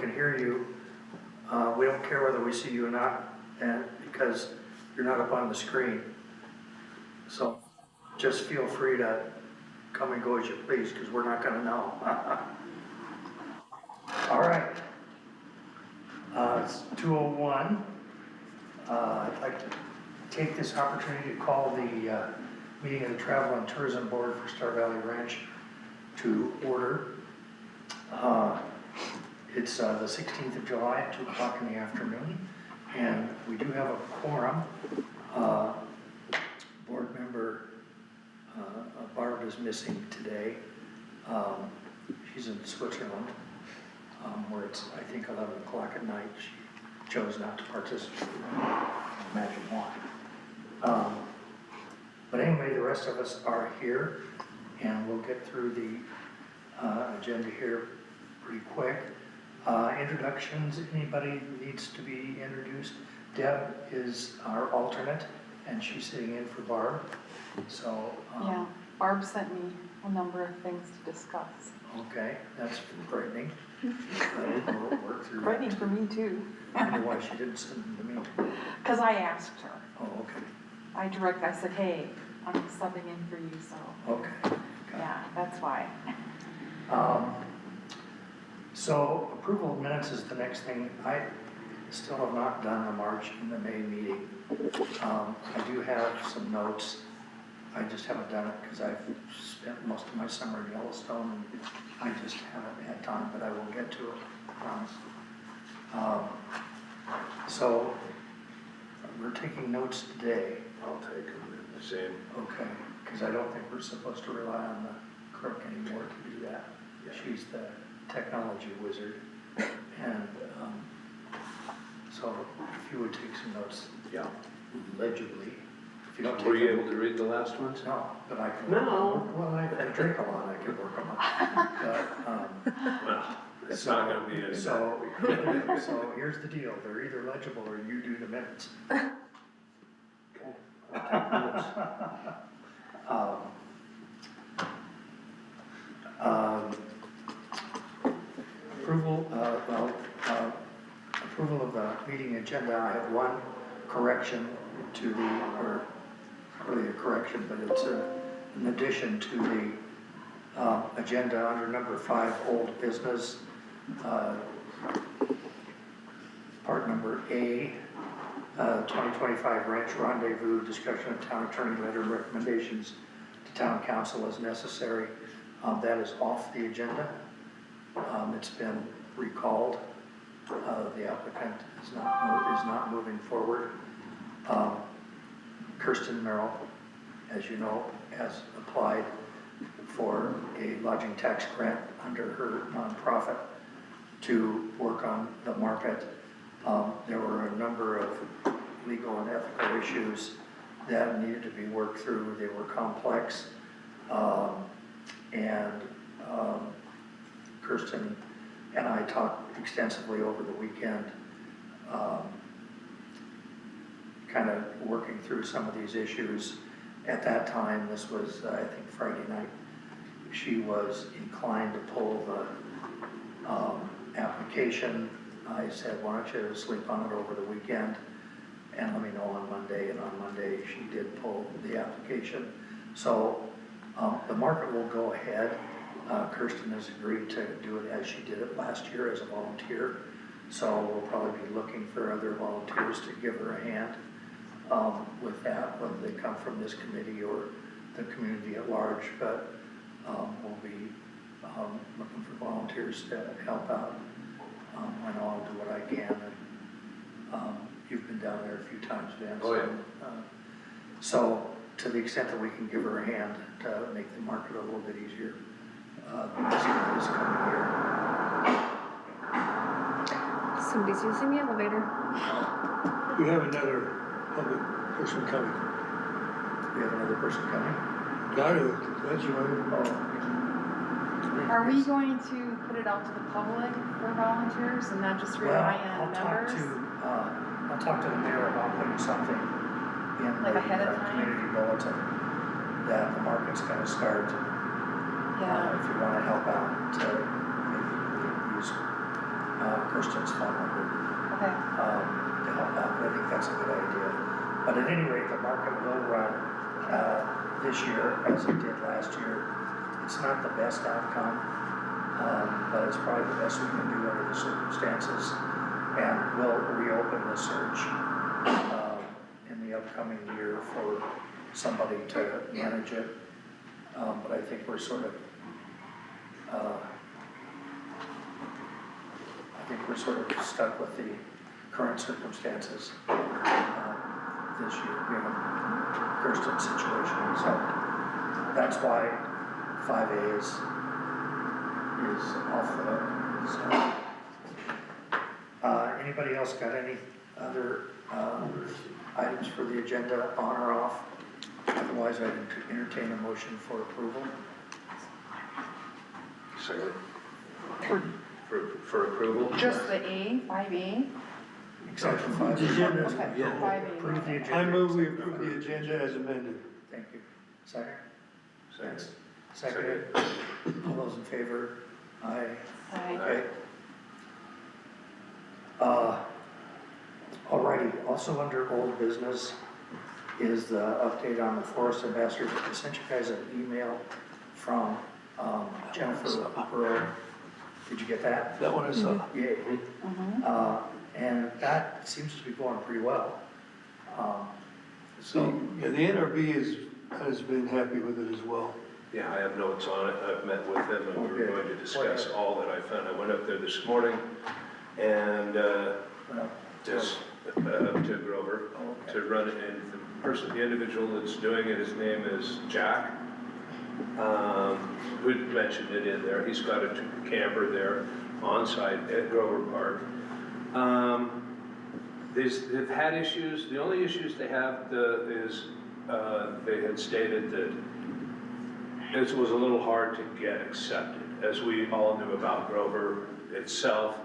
can hear you. We don't care whether we see you or not, and because you're not up on the screen. So just feel free to come and go as you please, because we're not gonna know. All right. It's 2:01. I'd like to take this opportunity to call the meeting of the Travel and Tourism Board for Star Valley Ranch to order. It's the 16th of July at 2 o'clock in the afternoon, and we do have a quorum. Board member Barb is missing today. She's in Switzerland, where it's, I think, 11 o'clock at night. She chose not to participate. Imagine why. But anyway, the rest of us are here, and we'll get through the agenda here pretty quick. Introductions, anybody who needs to be introduced? Deb is our alternate, and she's sitting in for Barb. So yeah, Barb sent me a number of things to discuss. Okay, that's frightening. We'll work through Frightening that. for me too. I wonder why she didn't send them to me. Because I asked her. Oh, okay. I said, hey, I'm subbing in for you, so. Okay. Got it. Yeah, that's why. So approval of minutes is the next thing. I still have not done the March and the May meeting. I do have some notes. I just haven't done it because I've spent most of my summer in Yellowstone, and I just haven't had time, but I will get to it, I promise. So we're taking notes today. I'll take them in the same. Okay, because I don't think we're supposed to rely on the clerk anymore to do that. Yeah. She's the technology wizard. And so if you would take some notes Yeah. legibly. If you don't take Were you them, able to read the last ones? no, but I can. No. Well, I drink a lot, I can work them up. But, Well, it's not gonna be any so, better. so here's the deal, they're either legible or you do the minutes. Approval of the meeting agenda. I have one correction to the, or not really a correction, but it's an addition to the agenda under number 5, old business, part number A, 2025 Ranch Rendezvous, discussion of town attorney letter recommendations to town council as necessary. That is off the agenda. It's been recalled. The applicant is not moving forward. Kirsten Merrill, as you know, has applied for a lodging tax grant under her nonprofit to work on the market. There were a number of legal and ethical issues that needed to be worked through. They were complex, and Kirsten and I talked extensively over the weekend, kind of working through some of these issues. At that time, this was, I think, Friday night, she was inclined to pull the application. I said, why don't you sleep on it over the weekend and let me know on Monday. And on Monday, she did pull the application. So the market will go ahead. Kirsten has agreed to do it as she did it last year as a volunteer. So we'll probably be looking for other volunteers to give her a hand with that, whether they come from this committee or the community at large. But we'll be looking for volunteers to help out. I know I'll do what I can. And you've been down there a few times, Dan. Oh, yeah. So to the extent that we can give her a hand to make the market a little bit easier, this coming year. Somebody's using the elevator. We have another public person coming. We have another person coming. Got it, that's right. Are we going to put it out to the public for volunteers and not just rely on members? I'll talk to the mayor about putting something in Like the ahead of time? community bulletin that the market's gonna start. Yeah. If you wanna help out, maybe use Kirsten's phone number, Okay, to help out, but I think that's a good idea. But at any rate, the market will run, this year as it did last year. It's not the best outcome, but it's probably the best we can do under the circumstances. And we'll reopen the search, in the upcoming year for somebody to manage it. But I think we're sort of, stuck with the current circumstances, this year, given Kirsten's situation. So that's why 5A is off the hook, so. Anybody else got any other, items for the agenda on or off? Otherwise, I'd entertain a motion for approval. Second. For approval? just the A, 5A? Except for 5A. The agenda. Okay, Yeah. 5A. Approve the agenda. I move we approve the agenda as amended. Thank you. Second? Second. Seconded. All those in favor? Aye. Aye. Okay. Alrighty, also under old business is the update on the forest ambassador. I sent you guys an email from, Jennifer Burrow. Did you get that? That one I saw. Yay. Mhm. And that seems to be going pretty well. So, yeah, the NRB has been happy with it as well. Yeah, I have notes on it. I've met with them and we were Okay. going to discuss all that I found. I went up there this morning and, Well, just, to Grover, okay. to run it, and the individual that's doing it, his name is Jack. Who mentioned it in there. He's got a camper there on site at Grover Park. They've had issues. The only issues they have is they had stated that it was a little hard to get accepted. As we all knew about Grover itself,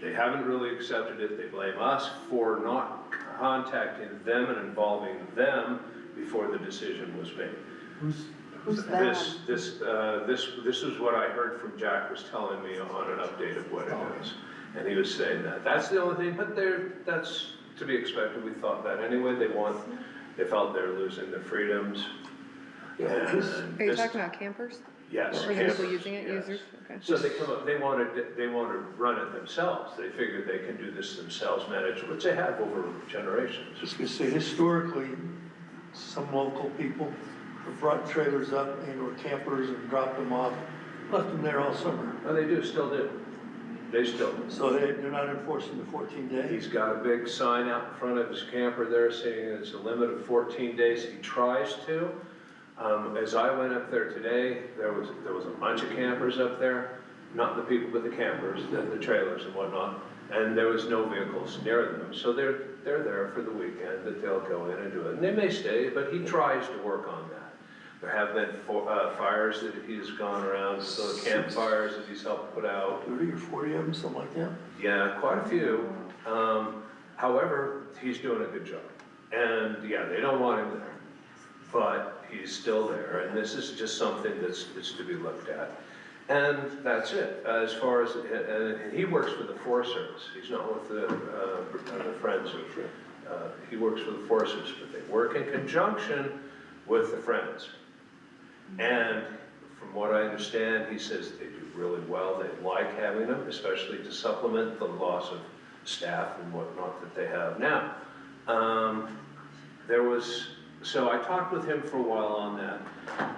they haven't really accepted it. They blame us for not contacting them and involving them before the decision was made. Who's them? This is what I heard from Jack was telling me on an update of what it is. And he was saying that. That's the only thing, but that's to be expected. We thought that anyway. They felt they're losing their freedoms. Yeah, And this- Are you this- talking about campers? Yes. Or the people campers, using it, yes. users? Okay. So they come up, they want to run it themselves. They figured they can do this themselves, manage, which they have over generations. Just gonna say, historically, some local people have brought trailers up and or campers and dropped them off, left them there all summer. Well, they still do. They still do. So they're not enforcing the 14 days. He's got a big sign out in front of his camper there saying it's a limit of 14 days. He tries to. As I went up there today, there was a bunch of campers up there, not the people, but the campers, the trailers and whatnot, and there was no vehicles near them. So they're there for the weekend, that they'll go in and do it. And they may stay, but he tries to work on that. There have been fires that he's gone around, so campfires that he's helped put out. 30 or 40 of them, something like that. Yeah, quite a few. However, he's doing a good job. And yeah, they don't want him there, but he's still there. And this is just something that's to be looked at. And that's it. As far as, and he works for the Forest Service. He's not with the Friends of, he works for the Forest Service, but they work in conjunction with the Friends. And from what I understand, he says they do really well. They like having them, especially to supplement the loss of staff and whatnot that they have now. So I talked with him for a while on that.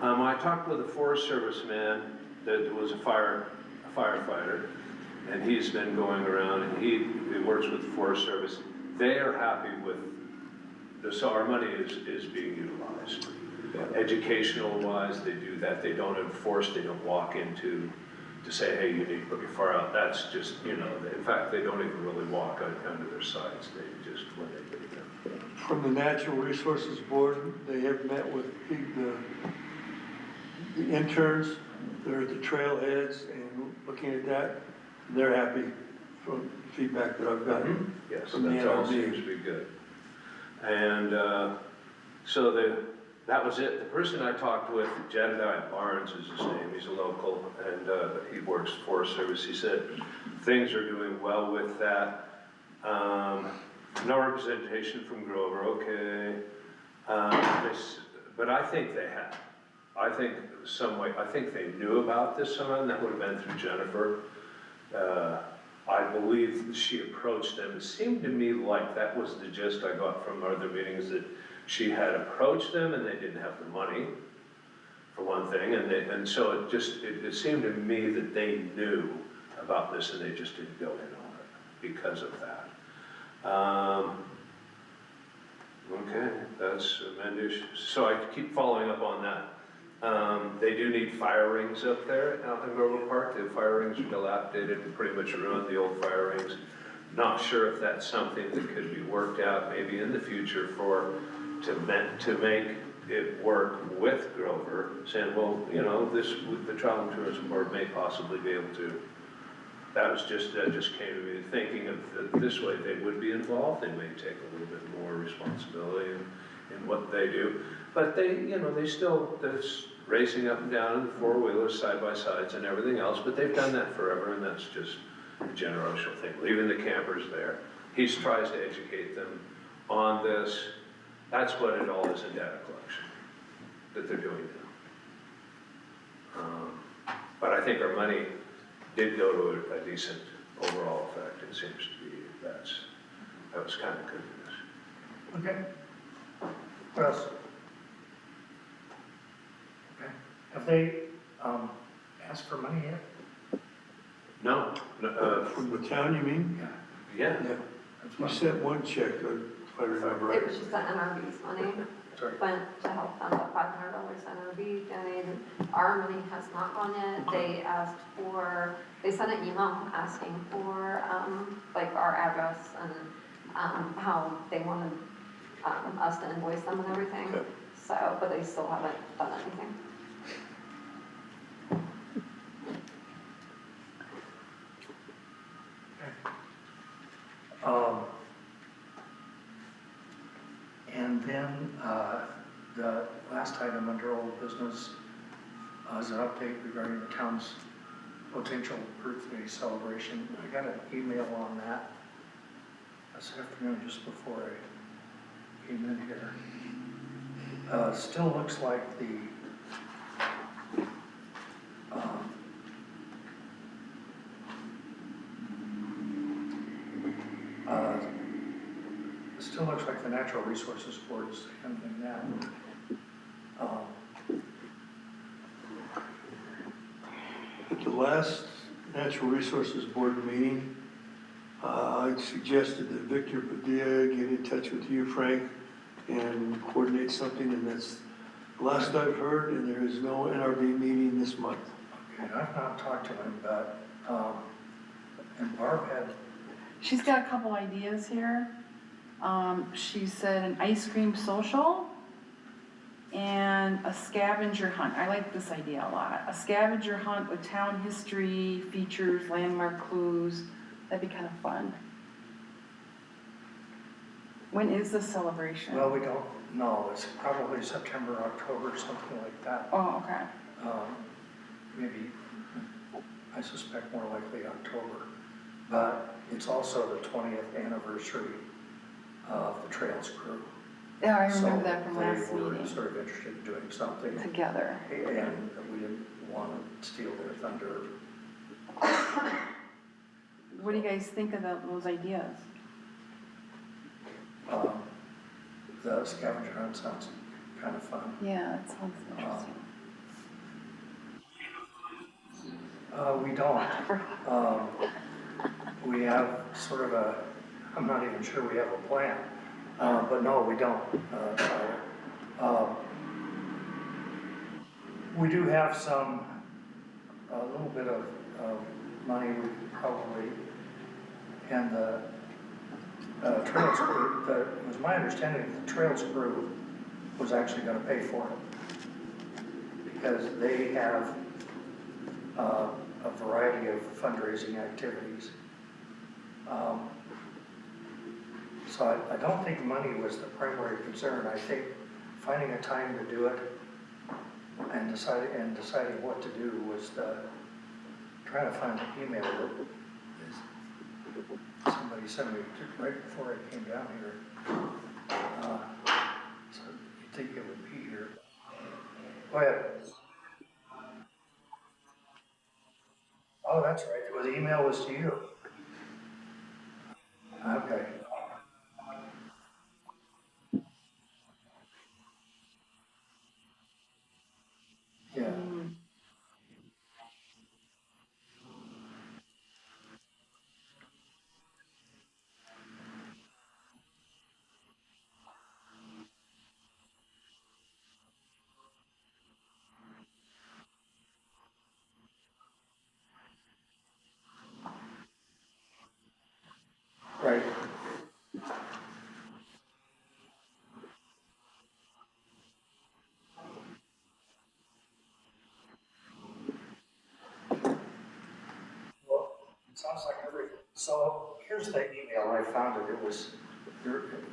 I talked with a Forest Service man that was a firefighter, and he's been going around, and he works with the Forest Service. They are happy with so our money is being utilized. Educational wise, they do that. They don't enforce, they don't walk into to say, hey, you need to put your fire out. That's just, in fact, they don't even really walk under their sides. They just, when they do them. From the Natural Resources Board, they have met with the interns. They're at the trailheads and looking at that. They're happy from feedback that I've gotten. Yes, From the that all NRB. seems to be good. And so that was it. The person I talked with, Jedediah Barnes is his name, he's a local, and he works Forest Service. He said things are doing well with that. No representation from Grover, okay. But I think they have. I think I think they knew about this somehow, and that would have been through Jennifer. I believe she approached them. It seemed to me like that was the gist I got from other meetings, that she had approached them and they didn't have the money, for one thing, and so it seemed to me that they knew about this and they just didn't go in on it because of that. Okay, that's amended. So I keep following up on that. They do need fire rings up there out in Grover Park. The fire rings are dilapidated and pretty much ruined, the old fire rings. Not sure if that's something that could be worked out maybe in the future to make it work with Grover, saying, well, you know, the Travel and Tourism Board may possibly be able to. That just came to me, thinking of this way they would be involved. They may take a little bit more responsibility in what they do. But they still, there's racing up and down in the four-wheelers, side-by-sides and everything else, but they've done that forever, and that's just a generational thing, leaving the campers there. He tries to educate them on this. That's what it all is in data collection that they're doing now. But I think our money did go to a decent overall effect. It seems to be that was kind of good news. Okay. What else? Okay. Have they, asked for money yet? No, From the town, you mean? yeah. Yeah. That's You what- sent one check, if I remember right. It was just the NRV's money, Sorry. went to help fund the $500 NRV donated. Our money has not gone yet. They sent an email asking for, like our address and, how they wanted, us to invoice them and everything. Okay. So, but they still haven't done anything. And then, the last item under old business is an update regarding the town's potential birthday celebration. I got an email on that this afternoon just before I came in here. Still looks like the, still looks like the Natural Resources Board is handling that. At the last Natural Resources Board meeting, I suggested that Victor Padilla get in touch with you, Frank, and coordinate something, and that's the last I've heard, and there is no NRB meeting this month. Okay, I've not talked to him, but, and Barb had, She's got a couple ideas here. She said an ice cream social and a scavenger hunt. I like this idea a lot. A scavenger hunt with town history, features, landmark clues. That'd be kind of fun. When is the celebration? well, we don't know, it's probably September, October, something like that. Oh, okay. Maybe, I suspect more likely October. But it's also the 20th anniversary of the Trails Crew. Yeah, I remember that from last So they were meeting. sort of interested in doing something, Together. and we didn't want to steal their thunder. What do you guys think of those ideas? The scavenger hunt sounds kind of fun. Yeah, that sounds interesting. We don't. We have sort of I'm not even sure we have a plan, but no, we don't. We do have a little bit of money we could probably, and the Trails Crew, it was my understanding that the Trails Crew was actually gonna pay for it. Because they have a variety of fundraising activities. So I don't think money was the primary concern. I think finding a time to do it and deciding what to do was trying to find the email that somebody sent me right before I came down here. So you'd think it would be here. Go ahead. Oh, that's right. Well, the email was to you. Okay. Yeah, right. Well, it sounds like everything. So here's the email. I found it. It was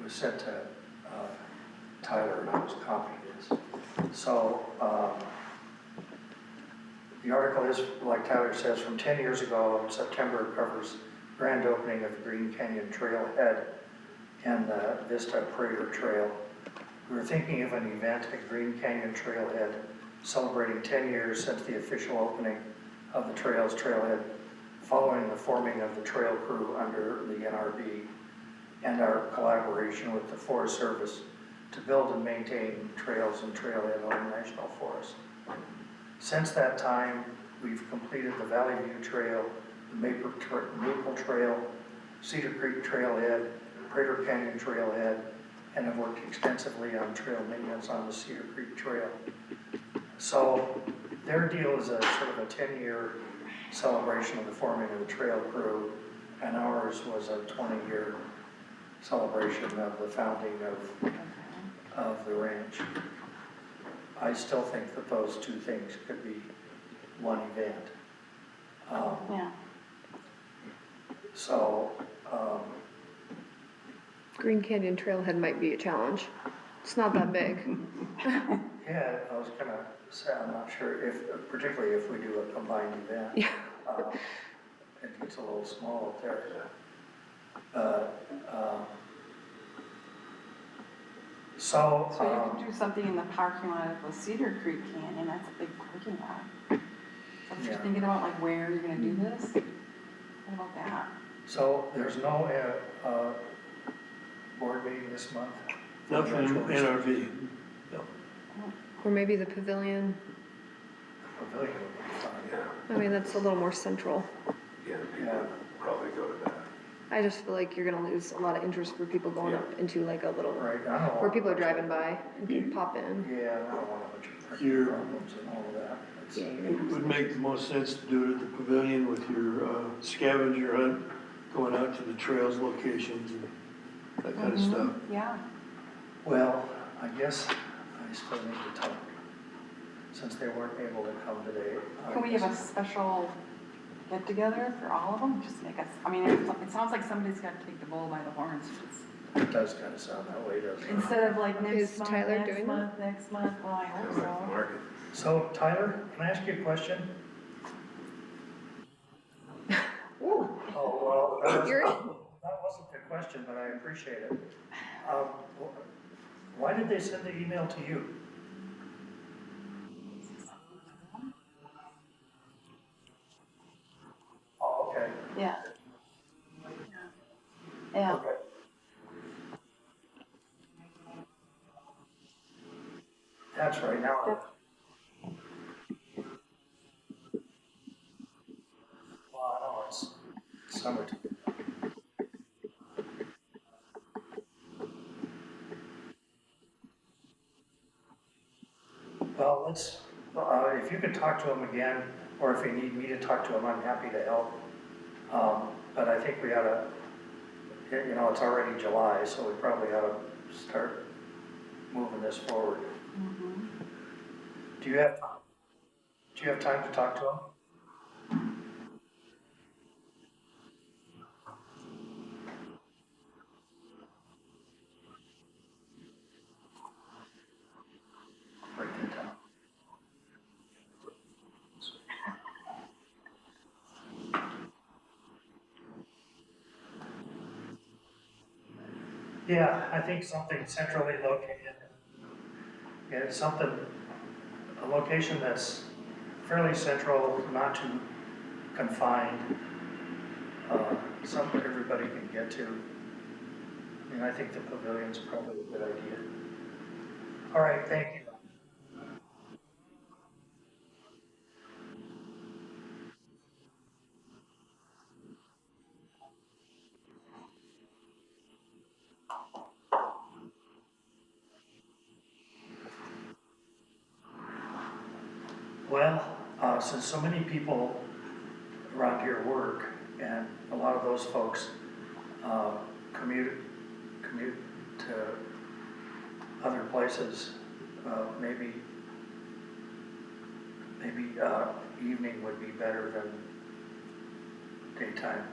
sent to Tyler, and I was copying this. So the article is, like Tyler says, from 10 years ago in September, covers grand opening of Green Canyon Trailhead and the Vista Prater Trail. We were thinking of an event at Green Canyon Trailhead celebrating 10 years since the official opening of the trail's trailhead, following the forming of the trail crew under the NRB and our collaboration with the Forest Service to build and maintain trails and trailhead on the National Forest. Since that time, we've completed the Valley View Trail, the Maple Trail, Cedar Creek Trailhead, Prater Canyon Trailhead, and have worked extensively on trail maintenance on the Cedar Creek Trail. So their deal is a sort of a 10-year celebration of the forming of the trail crew, and ours was a 20-year celebration of the founding of the ranch. I still think that those two things could be one event. Yeah. So, Green Canyon Trailhead might be a challenge. It's not that big. yeah, I was gonna say, I'm not sure if, particularly if we do a combined event. Yeah. It gets a little small up there. So So you could do something in the parking lot of the Cedar Creek Canyon, that's a big parking lot. So if you're Yeah. thinking about like where you're gonna do this, what about that? So there's no board meeting this month? Not from NRV. Or maybe the pavilion. Pavilion would be fun. Yeah, I mean, that's a little more central. yeah, people Yeah. probably go to that. I just feel like you're gonna lose a lot of interest for people going up into like a little, Right, I don't where want. people are driving by and can pop in. Yeah, I don't want a bunch of parking You're- problems and all of that. It's- Yeah, you're It gonna would make the most sense to do it at the pavilion with your scavenger hunt, going out to the trails locations and that kind of stuff. Yeah, Well, I guess I still need to talk, since they weren't able to come today. I can we have a guess- special get together for all of them, just make us, I mean, it sounds like somebody's gotta take the bull by the horns, just, It does kind of sound that way, doesn't it? instead of like Is next month, Tyler next doing month, next month, well, I hope so. Market. So Tyler, can I ask you a question? Oh, well, You're- that wasn't the question, but I appreciate it. Why did they send the email to you? Oh, okay. Yeah. Yeah, Okay. That's right, now. Well, I know it's summertime. Well, if you could talk to him again, or if you need me to talk to him, I'm happy to help. But I think we ought to, it's already July, so we probably ought to start moving this forward. Do you have time to talk to him? Yeah, I think something centrally located. Yeah, something, a location that's fairly central, not too confined, something everybody can get to. I mean, I think the pavilion's probably a good idea. All right, thank you. Well, since so many people around here work, and a lot of those folks uh, commute, commute to other places, maybe evening would be better than daytime.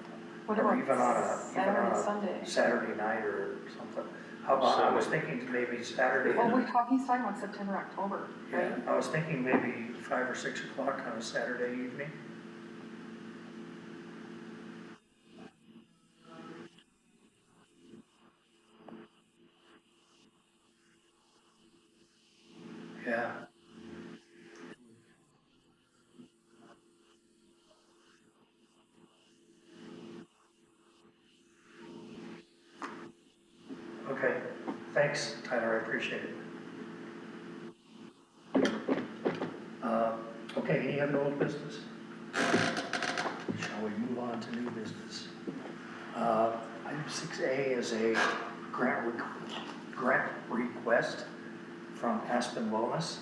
What Or about even on a Sunday? Saturday night or something. How about, I was thinking maybe Saturday. Well, he's talking about September, October, right? Yeah, I was thinking maybe 5 or 6 o'clock on a Saturday evening. Yeah, okay. Thanks, Tyler, I appreciate it. Uh, Okay, any other old business? Shall we move on to new business? Item 6A is a grant request from Aspen Wellness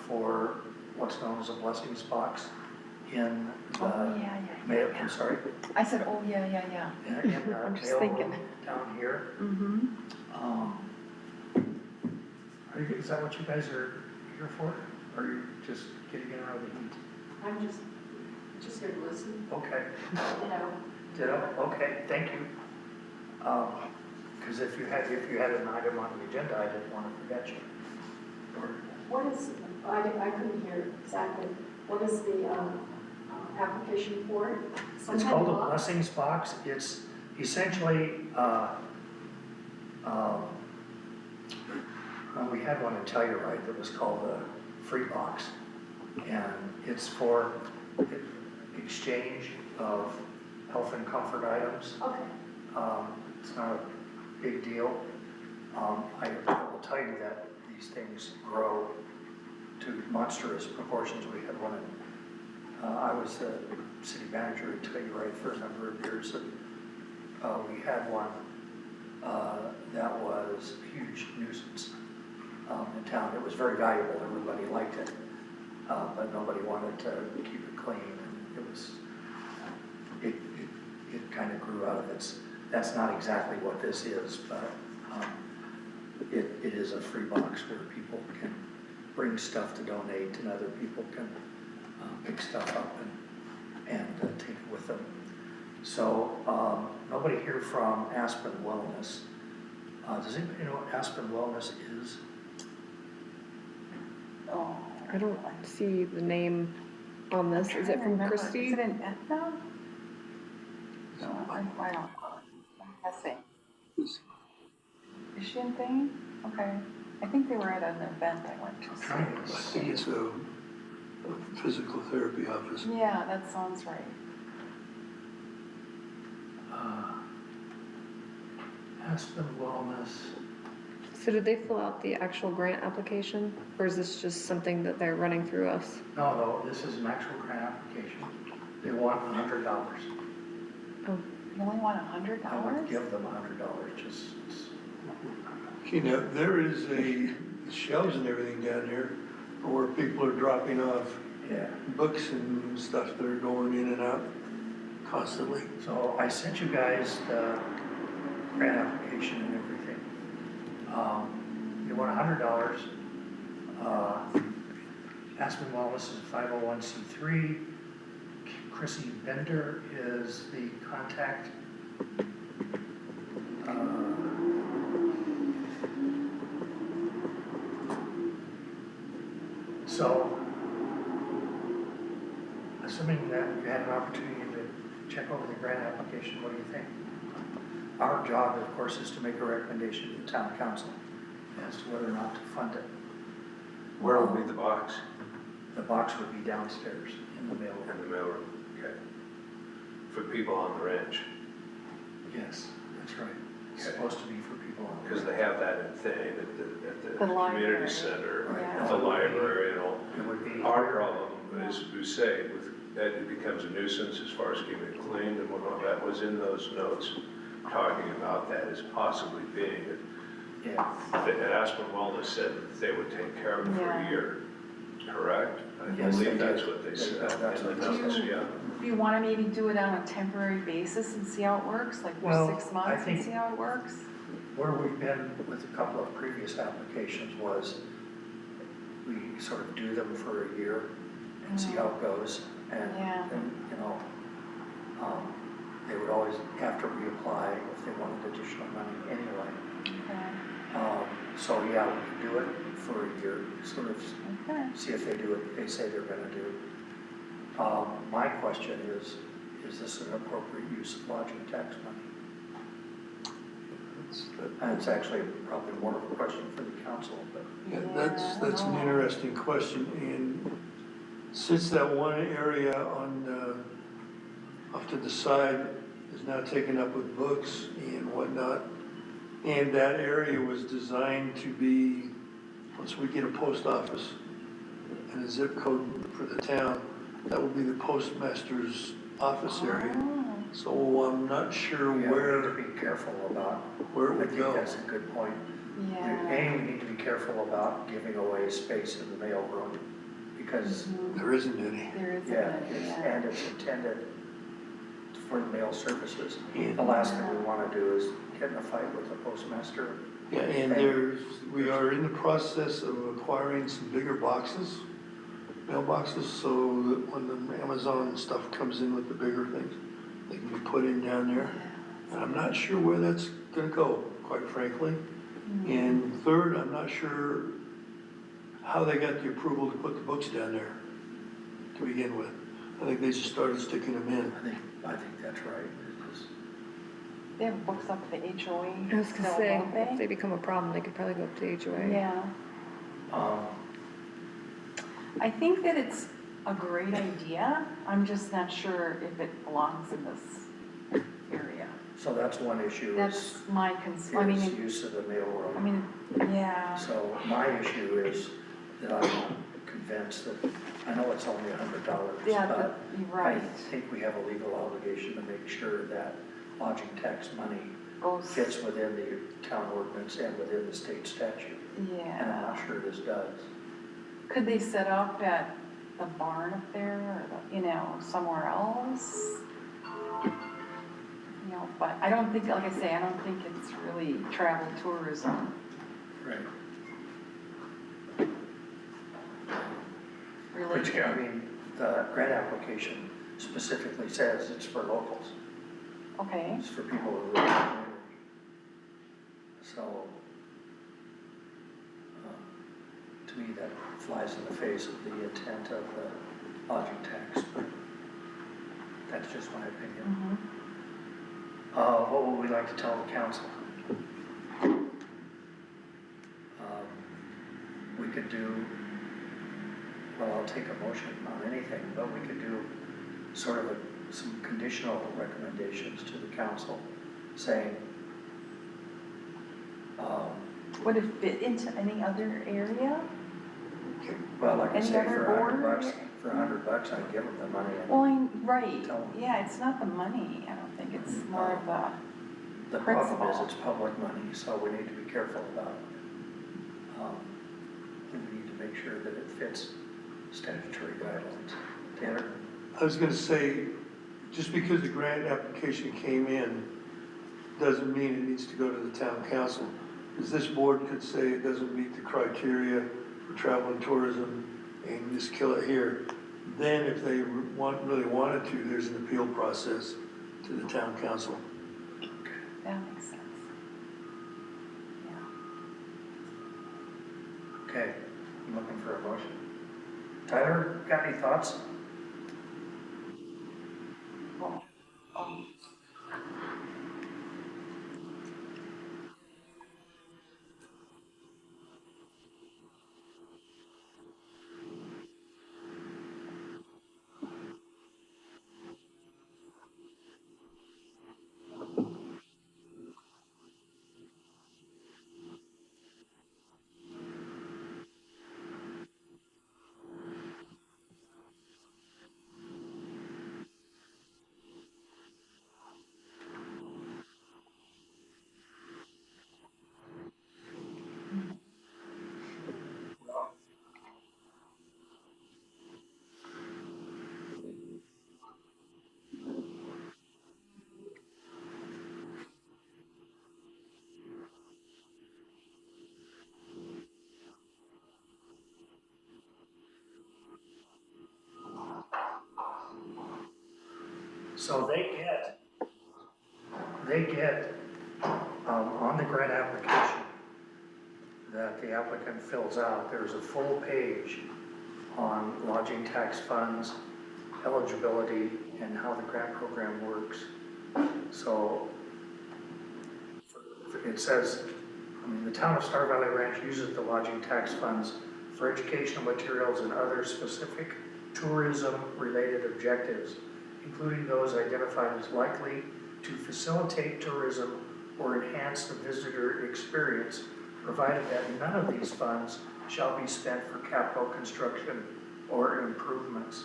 for what's known as a blessings box in Oh, the yeah. mail, I'm sorry, I said, oh, yeah. in the I'm just mail thinking. room down here. Mm-hmm. Is that what you guys are here for? Or are you just getting in out of the heat? I'm just here to listen, Okay, you know. ditto, okay, thank you. Because if you had an item on the agenda, I didn't want to forget you. Or, What is, I couldn't hear exactly, what is the application for? Some It's kind of called a box? blessings box. It's essentially, we had one in Telluride that was called a free box. And it's for exchange of health and comfort items. Okay, It's not a big deal. I will tell you that these things grow to monstrous proportions. We had one in, I was the city manager at Telluride for a number of years, and we had one that was a huge nuisance in town. It was very valuable, everybody liked it, but nobody wanted to keep it clean, and it kind of grew out of its, that's not exactly what this is, but it is a free box where people can bring stuff to donate, and other people can pick stuff up and take it with them. So nobody here from Aspen Wellness. Does anybody know what Aspen Wellness is? Oh. I don't see the name on this. Is it from Christie? Is it in Etna? No, I don't. I'm guessing. Is she in Thane? Okay. I think they were at an event I went to. Trying to I see. think it's a physical therapy office. Yeah, that sounds right. Aspen Wellness. So did they fill out the actual grant application, or is this just something that they're running through us? No, this is an actual grant application. They want $100. Oh, You only want I would $100? give them $100, just, Okay, now, there is shelves and everything down here where people are dropping off yeah. books and stuff that are going in and out constantly. So I sent you guys the grant application and everything. You want $100. Aspen Wellness is a 501c3. Chrissy Bender is the contact. So, assuming that you had an opportunity to check over the grant application, what do you think? our job, of course, is to make a recommendation to the town council as to whether or not to fund it. Where will be the box? The box would be downstairs in the mail In room. the mailroom, okay. For people on the ranch, Yes, that's right. It's Okay. supposed to be for people on the because they have that in thing at the The community library. center, Yeah. the library and all. It would be. Our problem is, we say, that it becomes a nuisance as far as keeping it clean and whatnot. That was in those notes, talking about that as possibly being, Yeah, and Aspen Wellness said that they would take care of it for Yeah. a year, correct? I Yes, they believe that's did. what they said That's in the what they notes, said. yeah. Do you wanna maybe do it on a temporary basis and see how it works, like for Well, 6 I months and think- see how it works? where we've been with a couple of previous applications was we sort of do them for a year and see how it goes. And Yeah. then, you know, they would always have to reapply if they wanted additional money anyway. Okay, So yeah, we could do it for a year, sort of okay. see if they do what they say they're gonna do. My question is this an appropriate use of lodging tax money? And it's actually probably more of a question for the council, but. Yeah, Yeah, that's I an know. interesting question, and since that one area on, off to the side is now taken up with books and whatnot, and that area was designed to be, once we get a post office and a zip code for the town, that will be the postmaster's office area. Oh, So I'm not sure Yeah, we need where to be careful about, it I would think go. that's a good point. yeah. We need to be careful about giving away space in the mailroom, because, There isn't any. There is yeah, a, and it's intended for the mail services. And- The last thing we wanna do is get in a fight with the postmaster. Yeah, and we are in the process of acquiring some bigger boxes, mailboxes, so that when the Amazon stuff comes in with the bigger things, they can be put in down there. And I'm not sure where that's gonna go, quite frankly. And third, I'm not sure how they got the approval to put the books down there to begin with. I think they just started sticking them in. I think that's right. It's- they have books up at the HOA I was gonna still, say, don't if they they? become a problem, they could probably go up to the HOA. Yeah, Um, I think that it's a great idea, I'm just not sure if it belongs in this area. So that's one issue is That's my I mean, use of the mailroom. I mean, yeah, So my issue is that I'm not convinced that, I know it's only $100, yeah, but you're I right, think we have a legal obligation to make sure that lodging tax money goes, fits within the town ordinance and within the state statute. And I'm yeah. not sure this does. Could they set up at the barn up there, or, you know, somewhere else? You know, but I don't think, like I say, I don't think it's really travel tourism Right. related. Which, I mean, the grant application specifically says it's for locals. Okay, It's for people who live in the community. So, to me, that flies in the face of the intent of the lodging tax, but that's just my opinion. mhm. What would we like to tell the council? We could do, well, I'll take a motion on anything, but we could do sort of some conditional recommendations to the council saying, Would it fit into any other area? well, like I Any say, other for board? $100, I'd give them the money. And Well, right, Tell 'em. yeah, it's not the money, I don't think, it's more of the, The problem is principle. it's public money, so we need to be careful about it. We need to make sure that it fits statutory guidelines. Tanner? I was gonna say, just because the grant application came in, doesn't mean it needs to go to the town council. Because this board could say it doesn't meet the criteria for travel and tourism and just kill it here. Then if they really wanted to, there's an appeal process to the town council. that makes sense. Yeah. Okay, I'm looking for a motion. Tyler, got any thoughts? Well, So they get, on the grant application that the applicant fills out, there's a full page on lodging tax funds, eligibility, and how the grant program works. So it says, the town of Star Valley Ranch uses the lodging tax funds for educational materials and other specific tourism-related objectives, including those identified as likely to facilitate tourism or enhance the visitor experience, provided that none of these funds shall be spent for capital construction or improvements.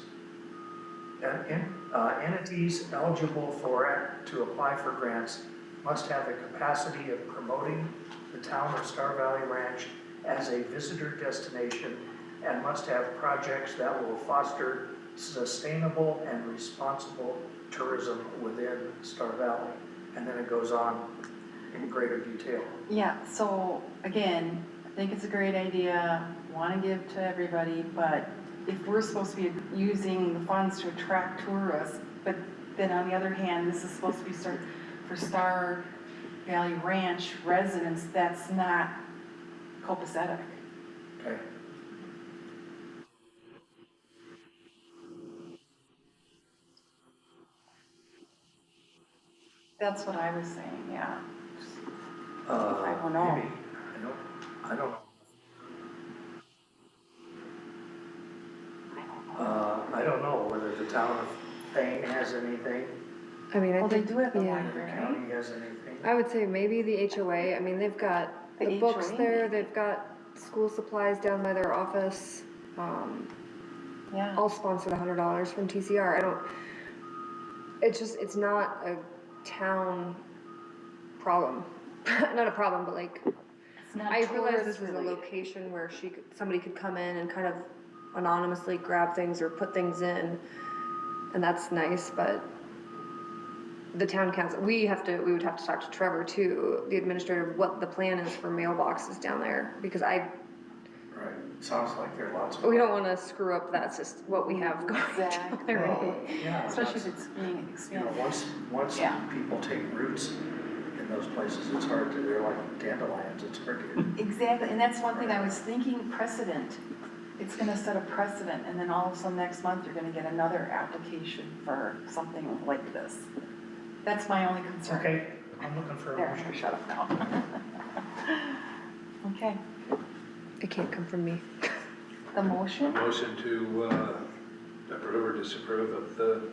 Entities eligible to apply for grants must have the capacity of promoting the town of Star Valley Ranch as a visitor destination and must have projects that will foster sustainable and responsible tourism within Star Valley. And then it goes on in greater detail. Yeah, so again, I think it's a great idea, wanna give to everybody, but if we're supposed to be using the funds to attract tourists, but then on the other hand, this is supposed to be for Star Valley Ranch residents, that's not copacetic. Okay. That's what I was saying, yeah. I don't know. Maybe. I don't know. I don't know whether the town of Thane has anything, I mean, I Well, they think, do have the yeah. the library. county has anything. I would say maybe the HOA, I mean, they've got The the books HOA. there, they've got school supplies down by their office. Yeah, I'll sponsor the $100 from TCR, it's not a town problem. Not a problem, but like, it's not I realize tourist this is a related. location where somebody could come in and kind of anonymously grab things or put things in, and that's nice, but the town council, we would have to talk to Trevor too, the administrator, what the plan is for mailboxes down there, because Right, sounds like there are lots of. we don't wanna screw up what we have going Exactly. down there. Well, yeah, Especially if that's- it's being You know, expanded. once Yeah. people take roots in those places, it's hard to, they're like dandelions, it's hard to. Exactly, and that's one thing I was thinking, precedent. It's gonna set a precedent, and then all of a sudden next month, you're gonna get another application for something like this. That's my only concern. Okay, I'm looking for a There, motion. shut up now. Okay, It can't come from me. the motion? Motion to approve or disapprove of the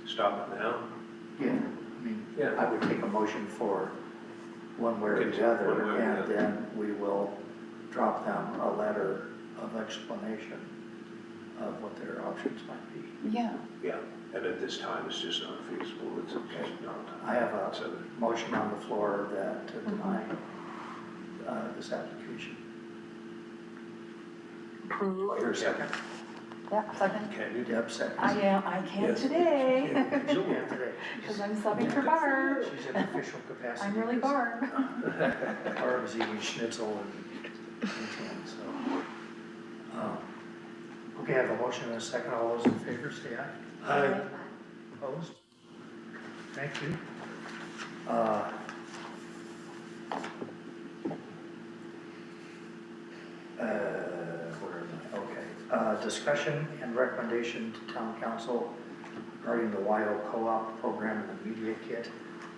Stop It Now? Yeah, I mean, Yeah. I would take a motion for one way or One the way or other, the and other. then we will drop them a letter of explanation of what their options might be. Yeah, Yeah, and at this time, it's just not feasible, it's just not. I have a So, motion on the floor that to deny this application. approve. Your second? Yeah, second. Can you? Deb seconds. I can Yes. today, She'll be in today. because I'm subbing for Barb. She's in official capacity. I'm really Barb. Barb is eating schnitzel and so. Okay, I have a motion and a second. All those in favor, say aye. Aye. Opposed? Thank you. Where am I? Okay. Discussion and recommendation to town council regarding the YO co-op program and the media kit.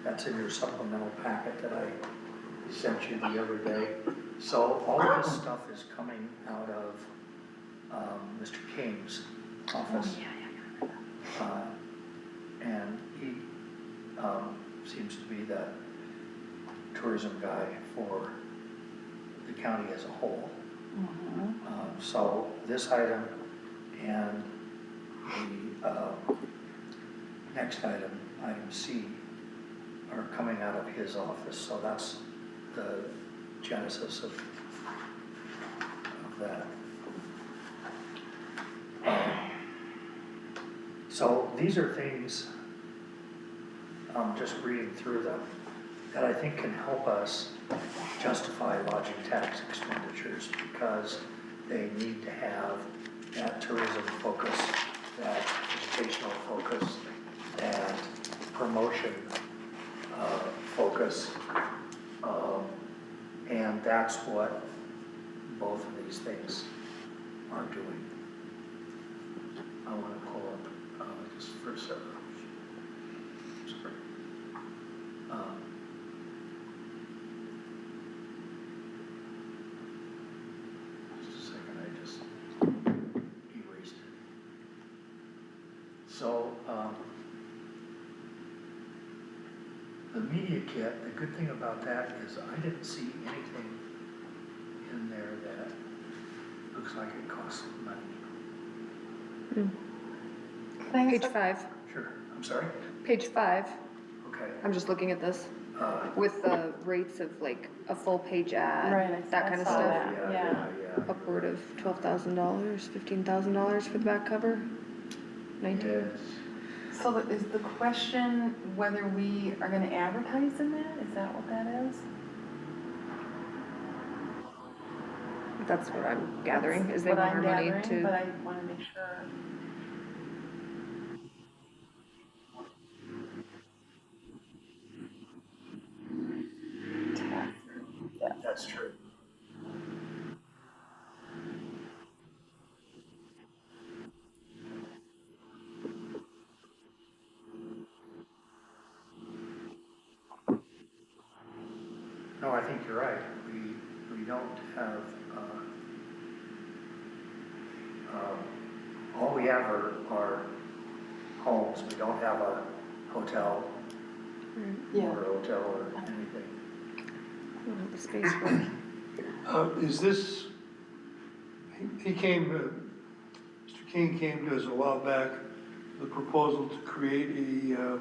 That's in your supplemental packet that I sent you the other day. So all of this stuff is coming out of Mr. King's office. And he seems to be the tourism guy for the county as a whole. Mhm. So this item and the next item, item C, are coming out of his office. So that's the genesis of that. So these are things, just reading through them, that I think can help us justify lodging tax expenditures because they need to have that tourism focus, that educational focus, that promotion focus. And that's what both of these things are doing. I want to pull up just for a second. Sorry. Just a second, I just erased it. So, the media kit, the good thing about that is I didn't see anything in there that looks like it costs money. Page 5, Sure, I'm sorry? page 5, Okay. I'm just looking at this, with the rates of like a full page ad, Right, that I kind of saw stuff. that. Yeah. Upward of $12,000, $15,000 for the back cover, 19. Yes. So is the question whether we are gonna advertise in that? Is that what that is? That's what I'm gathering, is they What want I'm our money gathering, But to, I wanna make sure. That's true. No, I think you're right. We don't have, all we have are homes. We don't have a hotel Yeah. or a hotel or anything. we don't have the space for it. Is this, he came, Mr. King came to us a while back, the proposal to create a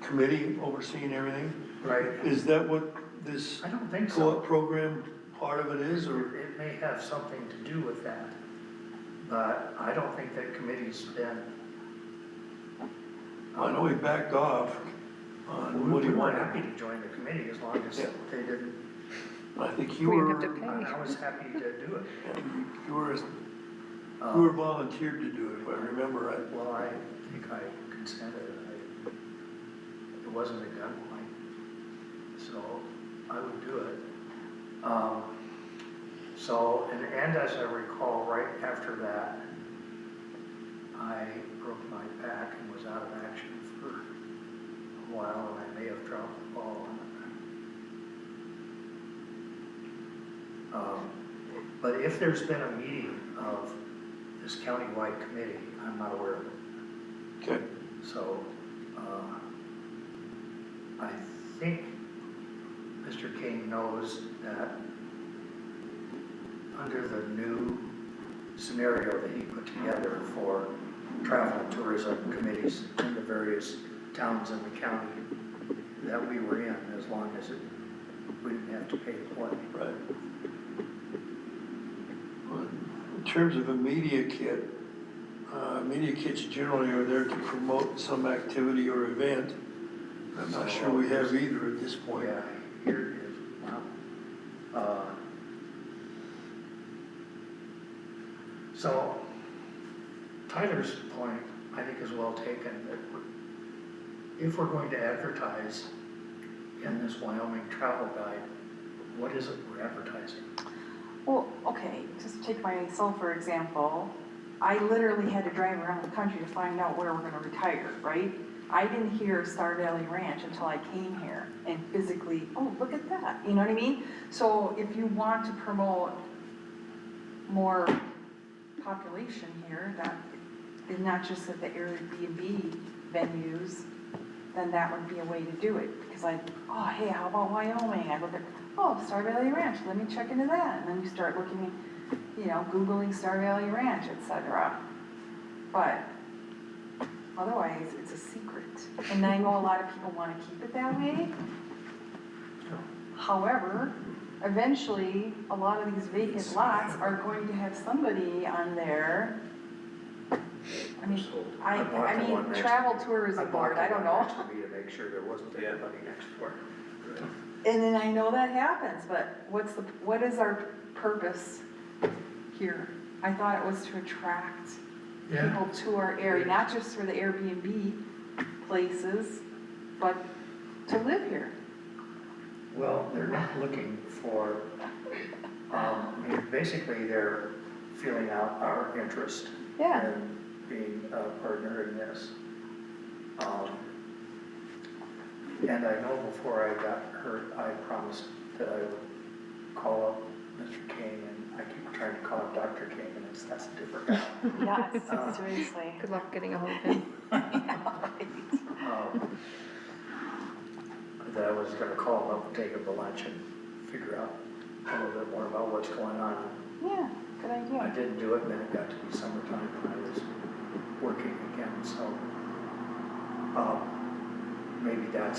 committee overseeing everything. Right. Is that what this I don't think co-op so. program part of it is, or? It may have something to do with that, but I don't think that committee's been. I know he backed off on what he We were wanted. happy to join the committee as long as Yeah. they didn't, I think you We didn't were, have to pay. I was happy to do it. you were Uh, volunteered to do it, if I remember right. Well, I think I consented. It wasn't a gunpoint, so I would do it. So, and as I recall, right after that, I broke my back and was out of action for a while, and I may have dropped the ball on it. But if there's been a meeting of this countywide committee, I'm not aware of it. Okay. So, I think Mr. King knows that under the new scenario that he put together for travel and tourism committees in the various towns in the county that we were in, as long as we didn't have to pay to play. Right. Well, in terms of a media kit, media kits generally are there to promote some activity or event. I'm not sure we have either at this point. Yeah, here it is. Wow. So Tyler's point, I think, is well taken, that if we're going to advertise in this Wyoming travel guide, what is it we're advertising? Well, okay, just take myself for example. I literally had to drive around the country to find out where we're gonna retire, right? I didn't hear Star Valley Ranch until I came here and physically, oh, look at that, you know what I mean? So if you want to promote more population here, that is not just at the Airbnb venues, then that would be a way to do it. Because oh, hey, how about Wyoming? I look at, oh, Star Valley Ranch, let me check into that. And then you start looking, Googling Star Valley Ranch, etc. But otherwise, it's a secret. And I know a lot of people want to keep it that way. However, eventually, a lot of these vacant lots are going to have somebody on there. I mean, I bought the one next- travel tourism board, I don't know. I bought the one next to me to make sure there wasn't anybody next door. And then I know that happens, but what is our purpose here? I thought it was to attract Yeah. people to our area, not just for the Airbnb places, but to live here. Well, they're not looking for, I mean, basically, they're feeling out our interest Yeah. in being a partner in this. And I know before I got hurt, I promised that I would call up Mr. King, and I keep trying to call him Dr. King, and that's a different guy. Yes, seriously. Good luck getting a hold of him. That I was gonna call him up and take him to lunch and figure out a little bit more about what's going on. Yeah, good I idea. didn't do it, and then it got to be summertime, and I was working again, so, maybe I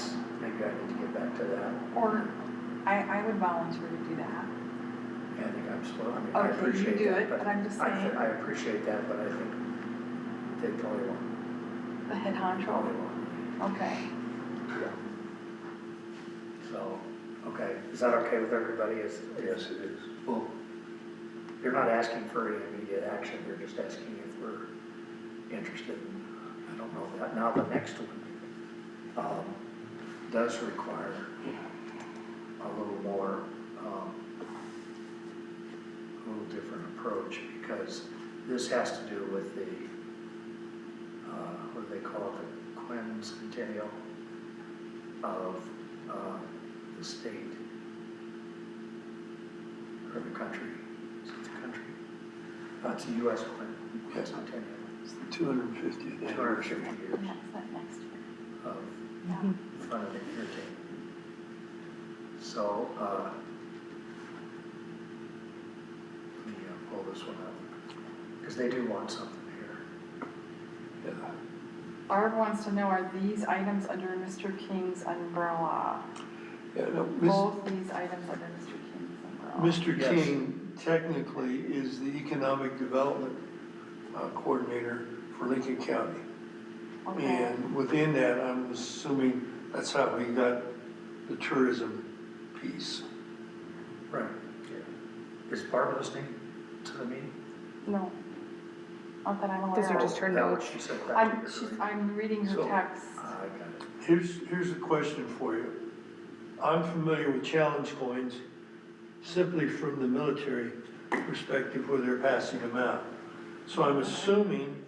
need to get back to that. Or I would volunteer to do that. Yeah, I think I'm supposed, I mean, I Okay, you appreciate do that, it, but I'm just saying. I appreciate that, but I think they probably won't, The head honcho? probably won't. Okay. So, okay, is that okay with everybody? Yes, it is. Well, they're not asking for any immediate action, they're just asking if we're interested. I don't know that. Now, the next one, does require a little more, a little different approach, because this has to do with the, what do they call it, the quincentennial of, the state, or the country. Is it the country? It's the US quincentennial, It's the 250th 250 years And that's that next year. of Yeah. fun and entertainment. So, let me pull this one up, because they do want something here. Yeah. Barb wants to know, are these items under Mr. King's umbrella? Yeah, no, Both these items under Mr. King's umbrella? Mr. Yes. King technically is the Economic Development Coordinator for Lincoln County. Okay. And within that, I'm assuming that's how he got the tourism piece. Right. Is Barb listening to the meeting? No. Not that I'm aware of. These are just her Is that what notes. she said? I'm reading her So- text. I got it. Here's a question for you. I'm familiar with challenge coins simply from the military perspective where they're passing them out. So I'm assuming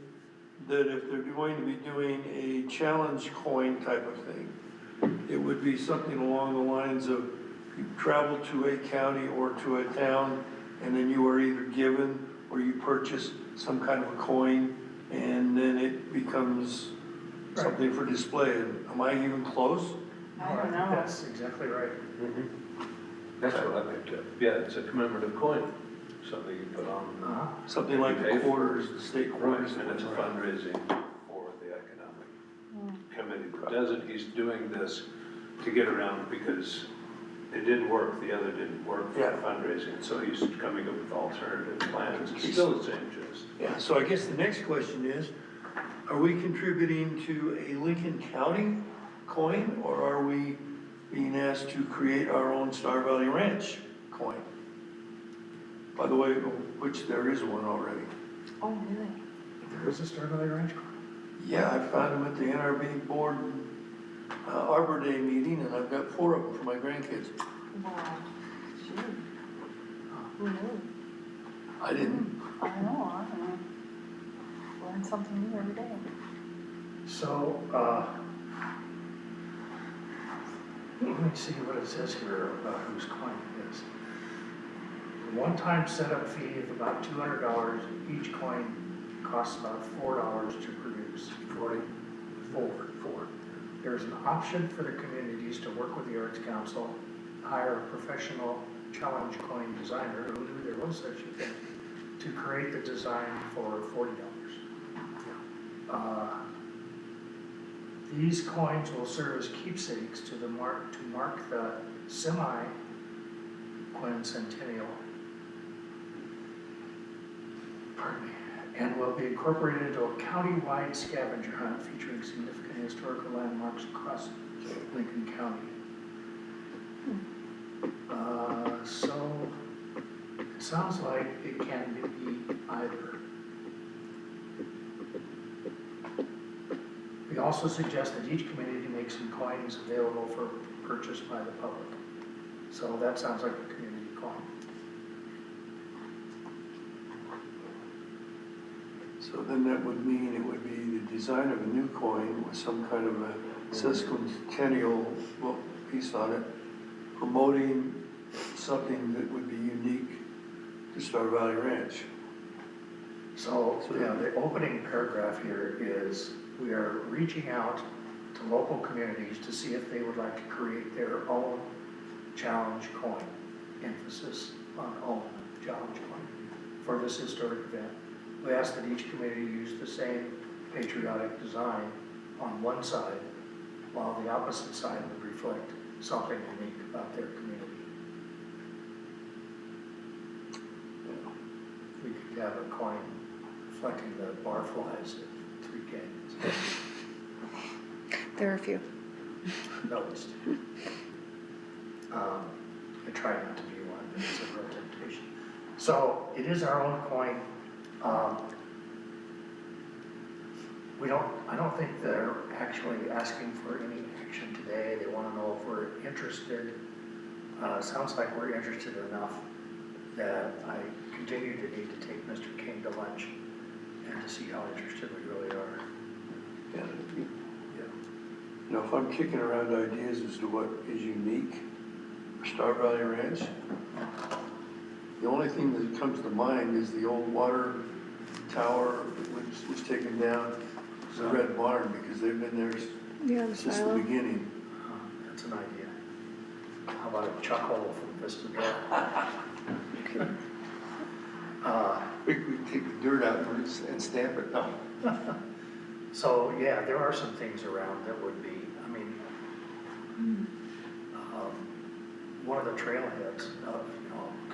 that if they're going to be doing a challenge coin type of thing, it would be something along the lines of you travel to a county or to a town, and then you are either given or you purchase some kind of a coin, and then it becomes something for display. And am I even close? I don't think know. That's exactly right. That's what I picked up. Yeah, it's a commemorative coin, something you put on. Something like You the pay for quarters, the state Right, quarters. and it's a fundraising for the economic committee that does it. He's doing this to get around because it didn't work, the other didn't work for Yeah. fundraising. So he's coming up with alternative plans. It's still the same gist. Yeah, so I guess the next question is, are we contributing to a Lincoln County coin, or are we being asked to create our own Star Valley Ranch coin? By the way, which there is one already. Oh, really? There is a Star Valley Ranch Club? Yeah, I found them at the NRB board Arbor Day meeting, and I've got 4 of them for my grandkids. Wow. Gee. Who knew? I didn't. I don't know. Learn something new every day. So, let me see what it says here about whose coin it is. The one-time setup fee of about $200, each coin costs about $4 to produce. 4. There's an option for the communities to work with the Arts Council, hire a professional challenge coin designer, who knew there was such a thing, to create the design for $40. These coins will serve as keepsakes to mark the semi-quincentennial, pardon me, and will be incorporated into a county-wide scavenger hunt featuring significant historical landmarks across Lincoln County. So it sounds like it can be either. We also suggest that each community make some coins available for purchase by the public. So that sounds like a community coin. So then that would mean it would be the design of a new coin with some kind of a sesquicentennial piece on it, promoting something that would be unique to Star Valley Ranch. So, yeah, the opening paragraph here is, we are reaching out to local communities to see if they would like to create their own challenge coin, emphasis on own challenge coin, for this historic event. We ask that each community use the same patriotic design on one side, while the opposite side would reflect something unique about their community. We could have a coin reflecting the barflies at Three Canyons. There are a few. Noticed. I try not to be one, but it's a real temptation. So it is our own coin. I don't think they're actually asking for any action today. They want to know if we're interested. Sounds like we're interested enough that I continue to need to take Mr. King to lunch and to see how interested we really are. Yeah. You know, if I'm kicking around ideas as to what is unique for Star Valley Ranch, the only thing that comes to mind is the old water tower which was taken down, the Red Barn, because they've been there Yeah, the since the silo. beginning. That's an idea. How about a chuck hole from Vista Drive? We could take the dirt out and stamp it. No. So, yeah, there are some things around that would be, I mean, one of the trailheads,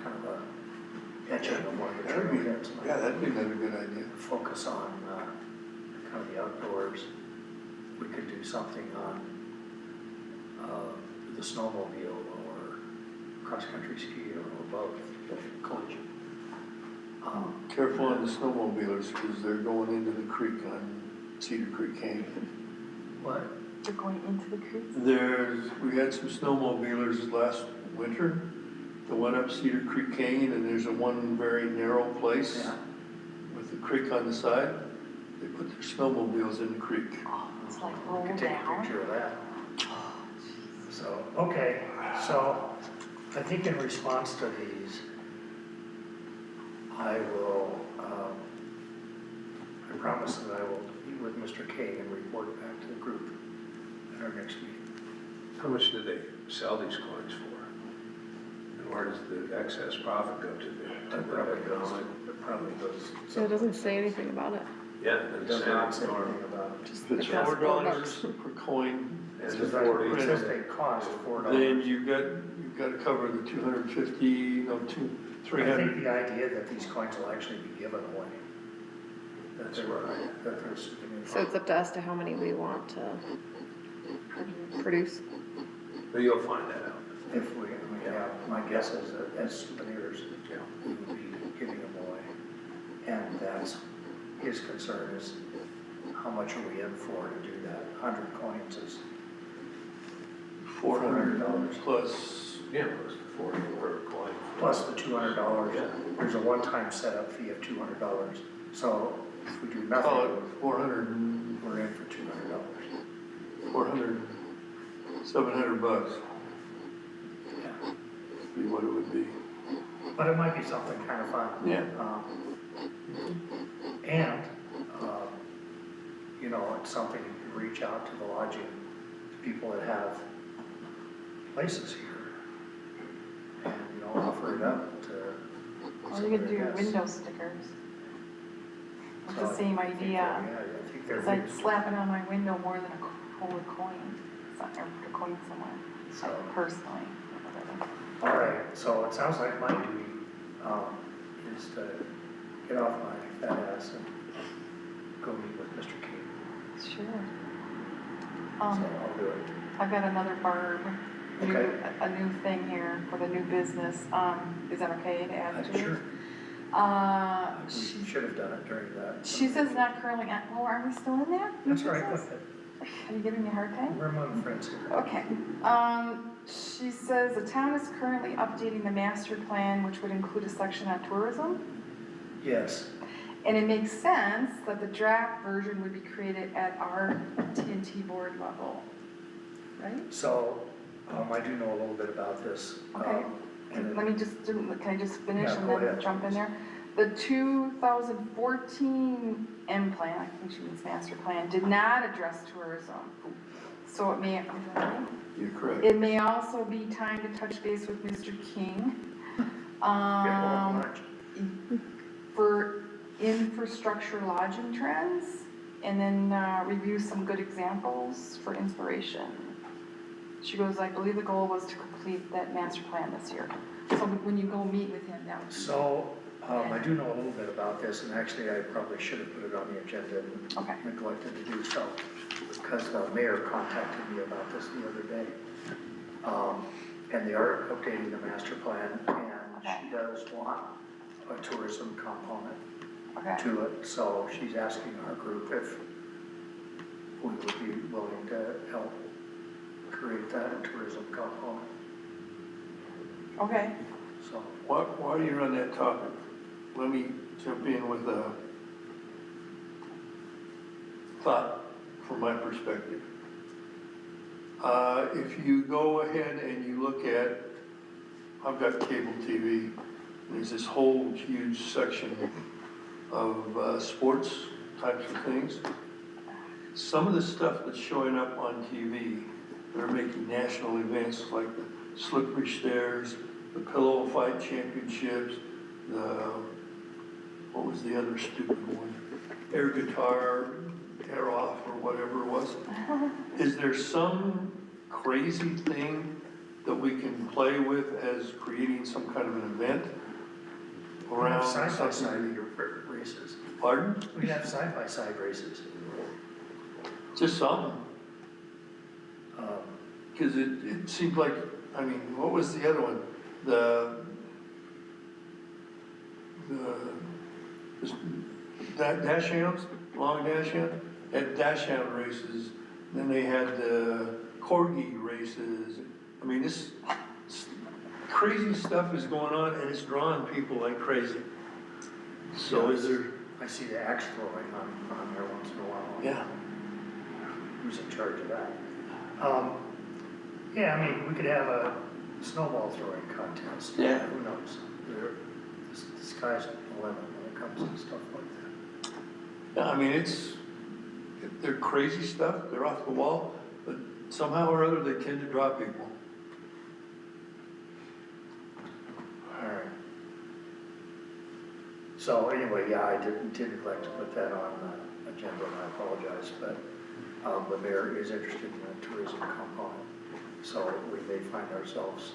kind of a etching of one of the That'd be, trailheads. yeah, that'd be another good idea. Focus on kind of the outdoors. We could do something on the snowmobile or cross-country ski or both, collision. Careful on the snowmobilers, because they're going into the creek on Cedar Creek Canyon. What? They're going into the creek? We had some snowmobilers last winter that went up Cedar Creek Canyon, and there's one very narrow place Yeah. with the creek on the side. They put their snowmobiles in the creek. It's like We roll could take a down. picture of that. So, okay, so I think in response to these, I will, I promise that I will meet with Mr. King and report back to the group at our next meeting. How much do they sell these coins for? And where does the excess profit go to? It probably goes. So it doesn't say anything about it. Yeah. It does not say anything about it. Just If it's it costs $4 per coin, It It's says they cost $4. then you've got to cover the 250, I think 300. the idea that these coins will actually be given away. That's right. That there's. So it's up to us to how many we want to produce. But you'll find that out. If we, my guess is that as souvenirs, Yeah. we would be giving them away. And that's, his concern is, how much are we in for to do that? 100 coins is $400 plus. Yeah, close to 40 per coin. plus the $200. Yeah. There's a one-time setup fee of $200. So if we do Call it nothing, 400, we're in for $200. 400, $700 Yeah. be what it would be. But it might be something kind of fun. Yeah. And, it's something you can reach out to the lodging, to people that have places here. And, offer it up to Or some you of could do their guests. window stickers. It's So the same I think idea. I think they're It's like big. slapping on my window more than a whole coin. Or put a coin somewhere, So, personally. all right, so it sounds like my duty, is to get off my fat ass and go meet with Mr. King. Sure. So I'll do it. I've got another Barb, Okay. a new thing here for the new business. Is that okay to add to it? Sure. She We should have done it during that. says not currently, well, are we still in that? That's all right, go ahead. Are you giving me a hard time? We're among friends here. Okay, she says the town is currently updating the master plan, which would include a section on tourism. Yes, And it makes sense that the draft version would be created at our TNT board level, right? so, I do know a little bit about this. Okay. And Let me just, can I just finish Yeah, and go then ahead. jump in there? The 2014 M plan, I think she means master plan, did not address tourism. So it may, You're correct. it may also be time to touch base with Mr. King. get more Um, lunch. for infrastructure lodging trends, and then review some good examples for inspiration. She goes, I believe the goal was to complete that master plan this year. So when you go meet with him, that would be. So, I do know a little bit about this, and actually I probably should have put it on the agenda and Okay. neglected to do so, because the mayor contacted me about this the other day. And they are updating the master plan, and she does want a tourism component Okay, to it, so she's asking our group if we would be willing to help create that tourism component, okay, so. While you're on that topic, let me jump in with a thought from my perspective. If you go ahead and you look at, I've got cable TV, there's this whole huge section of sports types of things. Some of the stuff that's showing up on TV, they're making national events like the Slippery Stairs, the Pillow Fight Championships, what was the other stupid one? Air guitar, air off, or whatever it was. Is there some crazy thing that we can play with as creating some kind of an event around Side-by-side something? races. Pardon? We have side-by-side races. Just something. Um, Because it seemed like, I mean, what was the other one? That dash hounds, long dash hound, had dash hound races, then they had the corgi races. I mean, this crazy stuff is going on and it's drawing people like crazy. So is there, I see the axe throwing on there once in a while. yeah, Who's in charge of that? Yeah, I mean, we could have a snowball throwing contest. Yeah. Who knows? The sky's the limit when it comes to stuff like that. yeah, I mean, they're crazy stuff, they're off the wall, but somehow or other they tend to draw people. All right. So anyway, yeah, I did neglect to put that on the agenda, and I apologize, but the mayor is interested in the tourism component. So we may find ourselves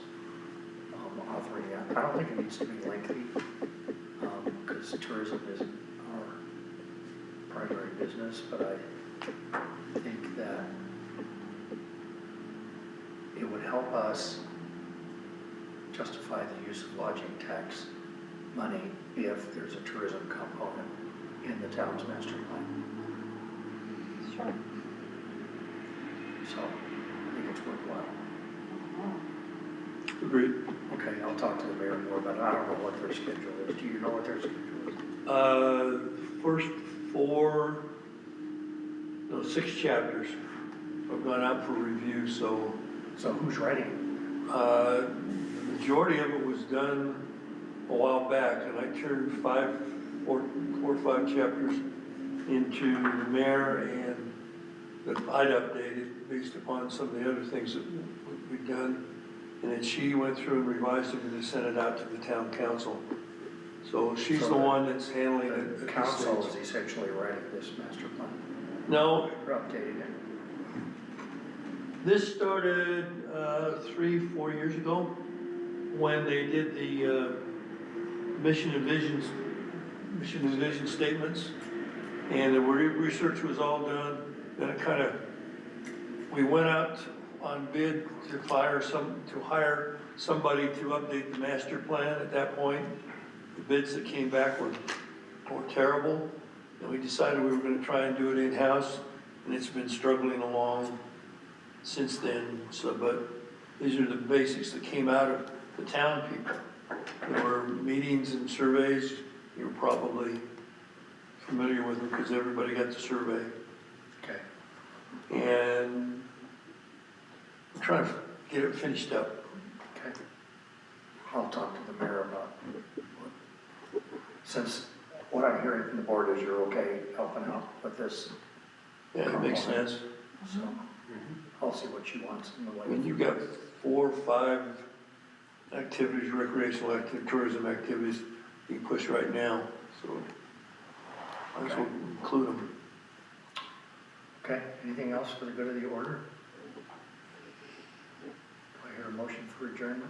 offering that. I don't think it needs to be lengthy, because tourism isn't our primary business, but I think that it would help us justify the use of lodging tax money if there's a tourism component in the town's master plan. sure. So I think it's worthwhile. Agreed. Okay, I'll talk to the mayor more about it. I don't know what their schedule is. Do you know what their schedule is? First 6 chapters have gone out for review, so So who's writing? the majority of it was done a while back, and I turned 4 or 5 chapters into the mayor, and that I'd updated based upon some of the other things that we've done. And then she went through and revised them and sent it out to the town council. So she's So the one that's handling it. at The this council stage. is essentially writing this master plan. No, We're updating it. this started 3-4 years ago when they did the mission and vision statements, and the research was all done. Then it we went out on bid to hire somebody to update the master plan. At that point, the bids that came back were terrible, and we decided we were going to try and do it in-house. and it's been struggling along since then, so, but these are the basics that came out of the town people. There were meetings and surveys, you're probably familiar with them, because everybody got the survey. Okay. And I'm trying to get it finished up. Okay. I'll talk to the mayor about, since what I'm hearing from the board is you're okay helping out with this, Yeah, it makes sense. so I'll see what she wants in the I mean, way. you've got 4 or 5 activities, recreational tourism activities you can push right now, so might as well include them. Okay, anything else for the good of the order? Do I hear a motion for adjournment?